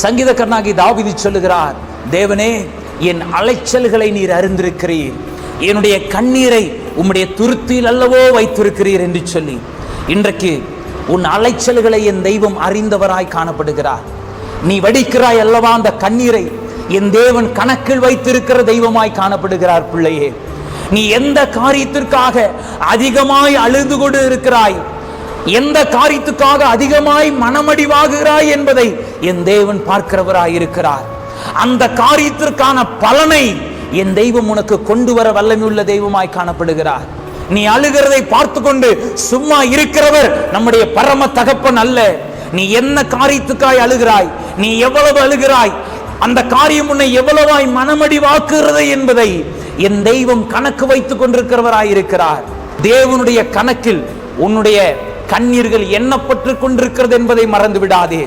சங்கீதக்காரனாகி தாவீது சொல்லுகிறார், தேவனே, என் அலைச்சல்களை நீர் அறிந்திருக்கிறீர், என்னுடைய கண்ணீரை உம்முடைய துருத்தியில் அல்லவோ வைத்திருக்கிறீர் என்று சொல்லி, இன்றைக்கு உன் அலைச்சல்களை என் தெய்வம் அறிந்தவராய் காணப்படுகிறார். நீ வடிக்கிறாய் அல்லவா அந்த கண்ணீரை, என் தேவன் கணக்கில் வைத்திருக்கிற தெய்வமாய் காணப்படுகிறார். பிள்ளையே, நீ எந்த காரியத்திற்காக அதிகமாய் அழுது கொண்டு இருக்கிறாய், எந்த காரியத்துக்காக அதிகமாய் மனமடிவாகுகிறாய் என்பதை என் தேவன் பார்க்கிறவராய் இருக்கிறார். அந்த காரியத்திற்கான பலனை என் தெய்வம் உனக்கு கொண்டு வர வல்லமையுள்ள தெய்வமாய் காணப்படுகிறார். நீ அழுகிறதை பார்த்து கொண்டு சும்மா இருக்கிறவர் நம்முடைய பரம தகப்பன் அல்ல. நீ என்ன காரியத்துக்காய் அழுகிறாய், நீ எவ்வளவு அழுகிறாய், அந்த காரியம் உன்னை எவ்வளவாய் மனமடிவாக்குகிறது என்பதை என் தெய்வம் கணக்கு வைத்துக் கொண்டிருக்கிறவராய் இருக்கிறார். தேவனுடைய கணக்கில் உன்னுடைய கண்ணீர்கள் எண்ணப்பட்டு கொண்டிருக்கிறது என்பதை மறந்து விடாதே.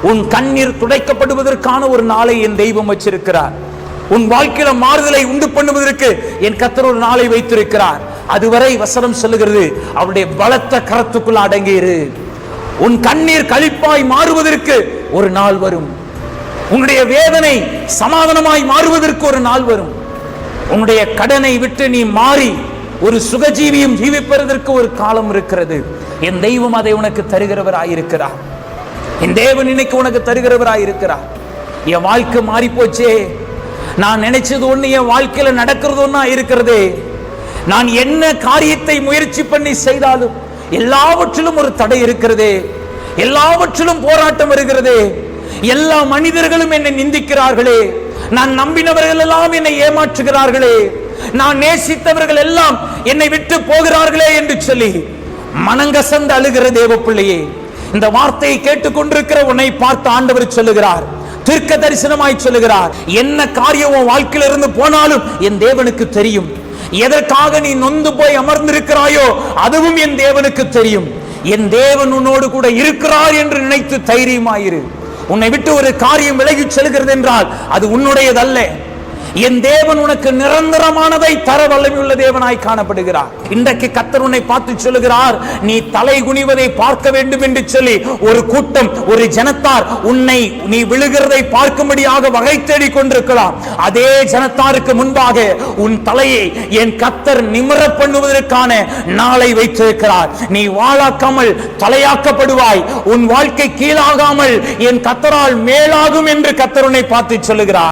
உன் கண்ணீர் துடைக்கப்படுவதற்கான ஒரு நாளை என் தெய்வம் வச்சிருக்கிறார். உன் வாழ்க்கையில மாறுதலை உண்டு பண்ணுவதற்கு என் கர்த்தர் ஒரு நாளை வைத்திருக்கிறார். அதுவரை வசனம் சொல்லுகிறது, அவருடைய பலத்த கரத்துக்குள் அடங்கியிரு. உன் கண்ணீர் களிப்பாய் மாறுவதற்கு ஒரு நாள் வரும். உன்னுடைய வேதனை சமாதானமாய் மாறுவதற்கு ஒரு நாள் வரும். உன்னுடைய கடனை விட்டு நீ மாறி ஒரு சுகஜீவியும் ஜீவிப்பதற்கு ஒரு காலம் இருக்கிறது. என் தெய்வம் அதை உனக்கு தருகிறவராயிருக்கிறார். என் தேவன் இன்னைக்கு உனக்கு தருகிறவராயிருக்கிறார். என் வாழ்க்கை மாறி போச்சே, நான் நினைச்சது ஒண்ணு என் வாழ்க்கையில நடக்கிறது ஒண்ணா இருக்கிறதே, நான் என்ன காரியத்தை முயற்சி பண்ணி செய்தாலும் எல்லாவற்றிலும் ஒரு தடை இருக்கிறதே, எல்லாவற்றிலும் போராட்டம் வருகிறதே, எல்லா மனிதர்களும் என்னை நிந்திக்கிறார்களே, நான் நம்பினவர்கள் எல்லாம் என்னை ஏமாற்றுகிறார்களே, நான் நேசித்தவர்கள் எல்லாம் என்னை விட்டு போகிறார்களே என்று சொல்லி மனங்கசந்து அழுகிற தேவ பிள்ளையே, இந்த வார்த்தையை கேட்டுக்கொண்டிருக்கிற உன்னை பார்த்து ஆண்டவர் சொல்லுகிறார், தீர்க்க தரிசனமாய் சொல்லுகிறார், என்ன காரியம் உன் வாழ்க்கையில இருந்து போனாலும் என் தேவனுக்கு தெரியும். எதற்காக நீ நொந்து போய் அமர்ந்திருக்கிறாயோ அதுவும் என் தேவனுக்கு தெரியும். என் தேவன் உன்னோடு கூட இருக்கிறார் என்று நினைத்து தைரியமாயிரு. உன்னை விட்டு ஒரு காரியம் விலகி செல்கிறது என்றால் அது உன்னுடையதல்ல. என் தேவன் உனக்கு நிரந்தரமானதை தர வல்லமையுள்ள தேவனாய் காணப்படுகிறார். இன்றைக்கு கர்த்தர் உன்னை பார்த்து சொல்லுகிறார், நீ தலை குனிவதை பார்க்க வேண்டும் என்று சொல்லி ஒரு கூட்டம், ஒரு ஜனத்தார் உன்னை நீ விழுகிறதை பார்க்கும்படியாக வகை தேடி கொண்டிருக்கலாம். அதே ஜனத்தாருக்கு முன்பாக உன் தலையை என் கர்த்தர் நிமிர பண்ணுவதற்கான நாளை வைத்திருக்கிறார். நீ வாழாக்காமல் தலையாக்கப்படுவாய். உன் வாழ்க்கை கீழாகாமல் என் கர்த்தரால் மேலாகும் என்று கர்த்தர் உன்னை பார்த்து சொல்லுகிறார்.